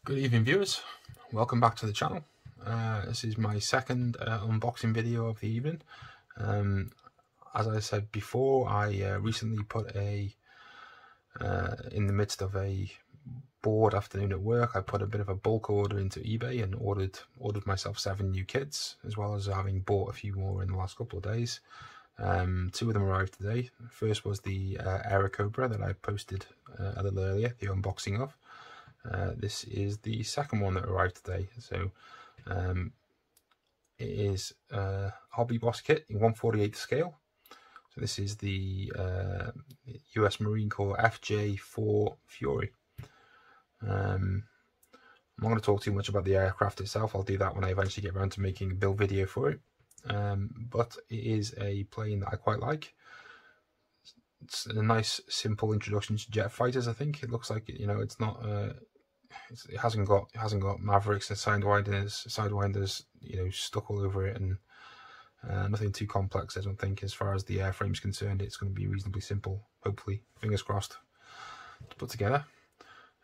Good evening, viewers. Welcome back to the channel. This is my second unboxing video of the evening. As I said before, I recently put in the midst of a bored afternoon at work, I put a bit of a bulk order into eBay and ordered myself 7 new kits, as well as having bought a few more in the last couple of days. 2 of them arrived today. First was the Cobra that I posted a little earlier, the unboxing of. This is the second one that arrived today. So it is a HobbyBoss kit in 1/48 scale. So this is the US Marine Corps FJ4 Fury. I'm not going to talk too much about the aircraft itself. I'll do that when I eventually get around to making a build video for it. But it is a plane that I quite like. It's a nice, simple introduction to jet fighters. I think it looks like, you know, it's not. It hasn't got Mavericks and sidewinders, you know, stuck all over it, and nothing too complex. I don't think, as far as the airframe's concerned. It's going to be reasonably simple. Hopefully, fingers crossed, to put together.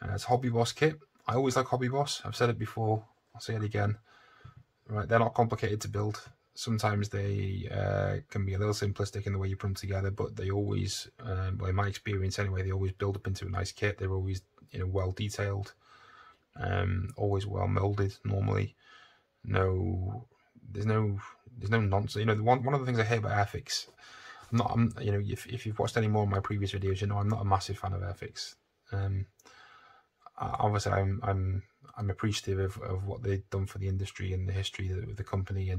It's a HobbyBoss kit. I always like HobbyBoss. I've said it before. I'll say it again. Right, they're not complicated to build. Sometimes they can be a little simplistic in the way you put them together, but they always, well, in my experience anyway, they always build up into a nice kit. They're always, you know, well detailed, always well molded. Normally, there's no nonsense. You know, one of the things I hate about Airfix, you know, if you've watched any more of my previous videos, you know I'm not a massive fan of Airfix. Obviously, I'm appreciative of what they've done for the industry and the history of the company,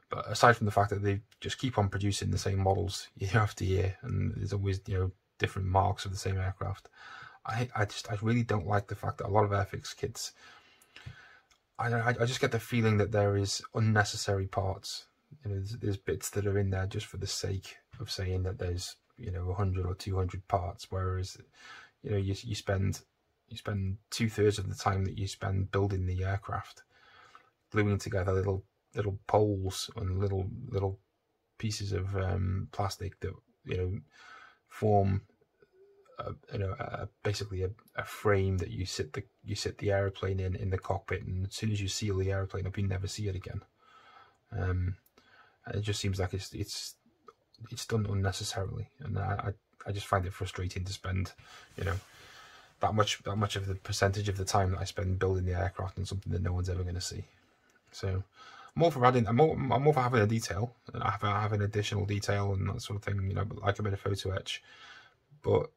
but aside from the fact that they just keep on producing the same models year after year, and there's always, you know, different marks of the same aircraft, I really don't like the fact that a lot of Airfix kits, I just get the feeling that there is unnecessary parts. You know, there's bits that are in there just for the sake of saying that there's, you know, 100 or 200 parts, whereas, you know, you spend 2/3 of the time that you spend building the aircraft gluing together little poles and little pieces of plastic that, you know, form basically a frame that you sit the airplane in the cockpit, and as soon as you seal the airplane up, you never see it again. And it just seems like it's done unnecessarily, and I just find it frustrating to spend, you know, that much of the percentage of the time that I spend building the aircraft on something that no one's ever going to see. So I'm all for having a detail, and having additional detail and that sort of thing, you know, like a bit of photo etch, but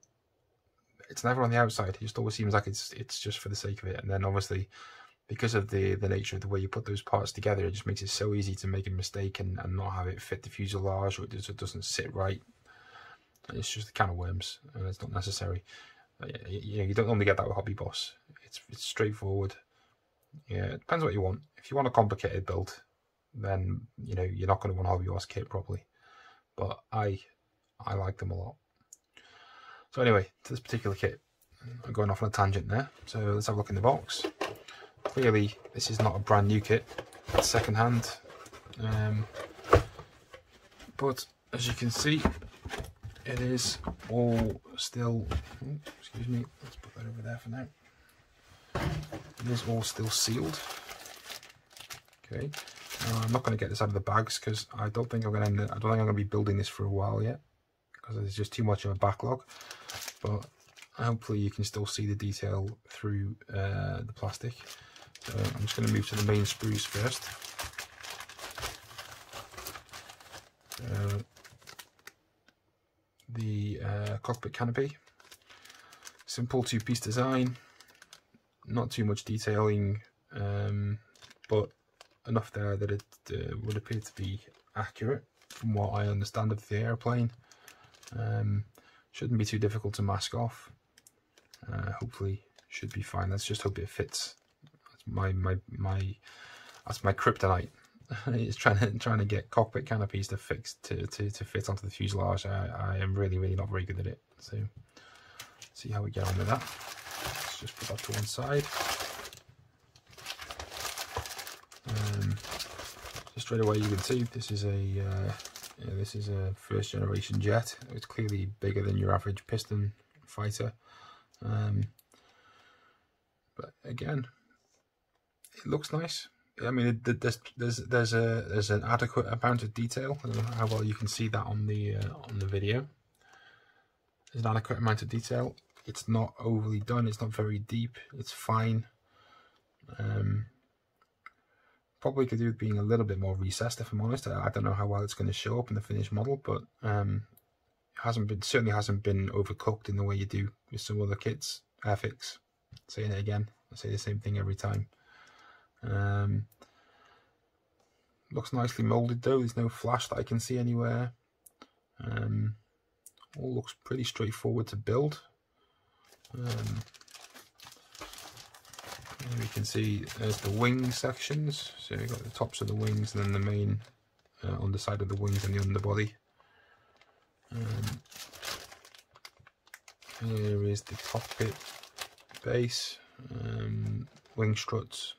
it's never on the outside. It just always seems like it's just for the sake of it. And then obviously, because of the nature of the way you put those parts together, it just makes it so easy to make a mistake and not have it fit the fuselage, or it doesn't sit right. It's just a can of worms, and it's not necessary. You know, you don't normally get that with HobbyBoss. It's straightforward. Yeah, it depends what you want. If you want a complicated build, then, you know, you're not going to want a HobbyBoss kit probably. But I like them a lot. So anyway, to this particular kit, I'm going off on a tangent there. So let's have a look in the box. Clearly, this is not a brand new kit. It's second hand. But as you can see, it is all still, excuse me, let's put that over there for now. It is all still sealed. Okay, I'm not going to get this out of the bags because I don't think I'm going to be building this for a while yet, because there's just too much of a backlog. But hopefully you can still see the detail through the plastic. So I'm just going to move to the main sprues first. The Cockpit Canopy, simple 2-piece design, not too much detailing, but enough there that it would appear to be accurate from what I understand of the airplane. Shouldn't be too difficult to mask off. Hopefully should be fine. Let's just hope it fits. That's my kryptonite. It's trying to get cockpit canopies to fit onto the fuselage. I am really not very good at it. So see how we get on with that. Let's just put that to one side. So straight away you can see this is a first generation jet. It's clearly bigger than your average piston fighter. But But again, it looks nice. I mean, there's an adequate amount of detail. I don't know how well you can see that on the video. There's an adequate amount of detail. It's not overly done. It's not very deep. It's fine. Probably could do with being a little bit more recessed, if I'm honest. I don't know how well it's going to show up in the finished model, but it certainly hasn't been overcooked in the way you do with some other kits. Airfix, saying it again. I say the same thing every time. Looks nicely molded though. There's no flash that I can see anywhere. All looks pretty straightforward to build. Here we can see there's the wing sections. So you've got the tops of the wings and then the main underside of the wings and the underbody. Here is the cockpit base, wing struts.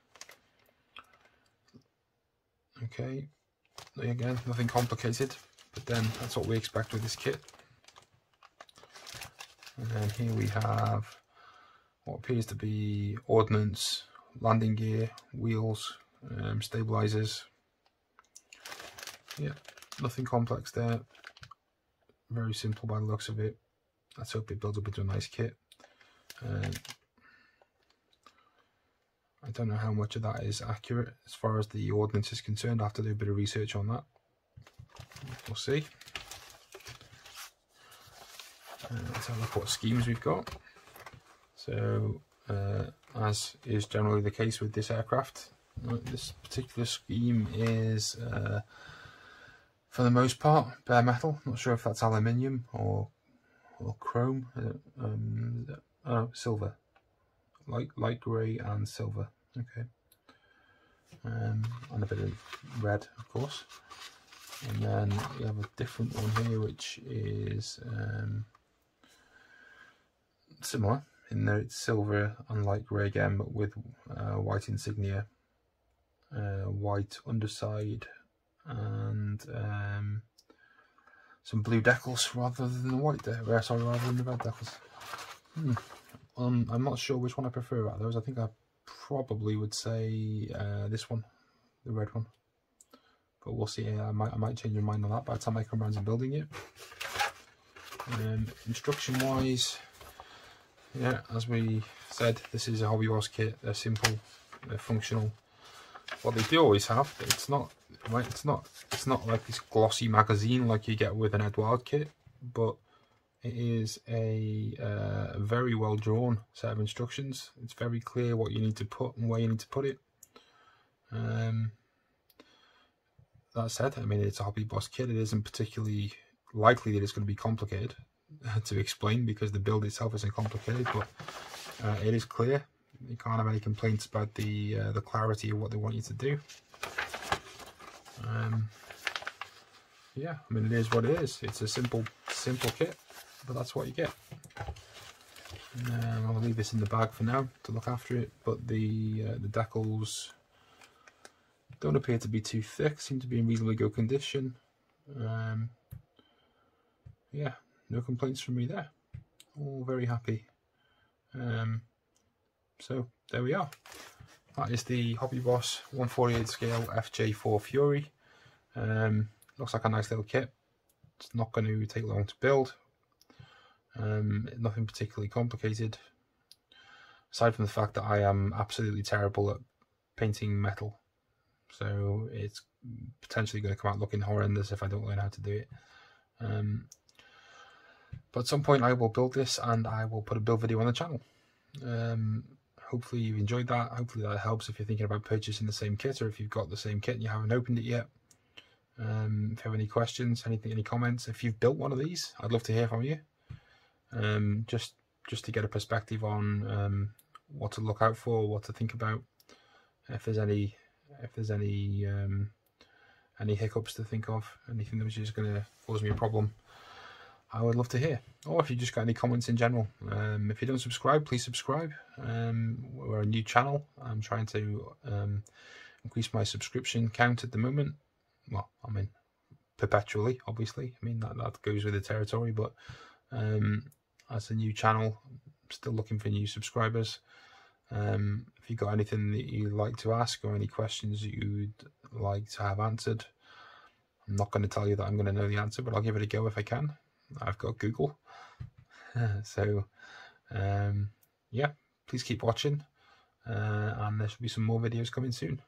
Okay, again, nothing complicated, but then that's what we expect with this kit. And then here we have what appears to be ordnance, landing gear, wheels, stabilizers. Yeah, nothing complex there. Very simple by the looks of it. Let's hope it builds up into a nice kit. I don't know how much of that is accurate as far as the ordnance is concerned. I have to do a bit of research on that. We'll see. Let's have a look what schemes we've got. So, as is generally the case with this aircraft, this particular scheme is, for the most part, bare metal. Not sure if that's aluminium or chrome. Silver. Light grey and silver. Okay. And a bit of red, of course. And then we have a different one here, which is similar in that it's silver and light grey again, but with white insignia, white underside, and some blue decals rather than the white rather than the red decals. I'm not sure which one I prefer out of those. I think I probably would say this one, the red one. But we'll see. I might change my mind on that by the time I come around to building it. Instruction wise, yeah, as we said, this is a HobbyBoss kit. They're simple, they're functional. What they do always have, it's not like this glossy magazine like you get with an Edward kit, but it is a very well drawn set of instructions. It's very clear what you need to put and where you need to put it. That said, I mean, it's a HobbyBoss kit. It isn't particularly likely that it's going to be complicated to explain because the build itself isn't complicated, but it is clear. You can't have any complaints about the clarity of what they want you to do. Yeah, I mean, it is what it is. It's a simple kit, but that's what you get. I'll leave this in the bag for now to look after it, but the decals don't appear to be too thick, seem to be in reasonably good condition. Yeah, no complaints from me there. All very happy. So there we are. That is the HobbyBoss 1/48 scale FJ4 Fury. Looks like a nice little kit. It's not going to take long to build. Nothing particularly complicated, aside from the fact that I am absolutely terrible at painting metal. So it's potentially going to come out looking horrendous if I don't learn how to do it. But at some point I will build this and I will put a build video on the channel. Hopefully you've enjoyed that. Hopefully that helps if you're thinking about purchasing the same kit, or if you've got the same kit and you haven't opened it yet. If you have any questions, any comments, if you've built one of these, I'd love to hear from you. Just to get a perspective on what to look out for, what to think about, if there's any hiccups to think of, anything that was just going to cause me a problem, I would love to hear. Or if you just got any comments in general. If you don't subscribe, please subscribe. We're a new channel. I'm trying to increase my subscription count at the moment. Well, I mean, perpetually, obviously. I mean, that goes with the territory, but as a new channel, I'm still looking for new subscribers. If you've got anything that you'd like to ask or any questions that you'd like to have answered, I'm not going to tell you that I'm going to know the answer, but I'll give it a go if I can. I've got Google. So, yeah, please keep watching, and there should be some more videos coming soon.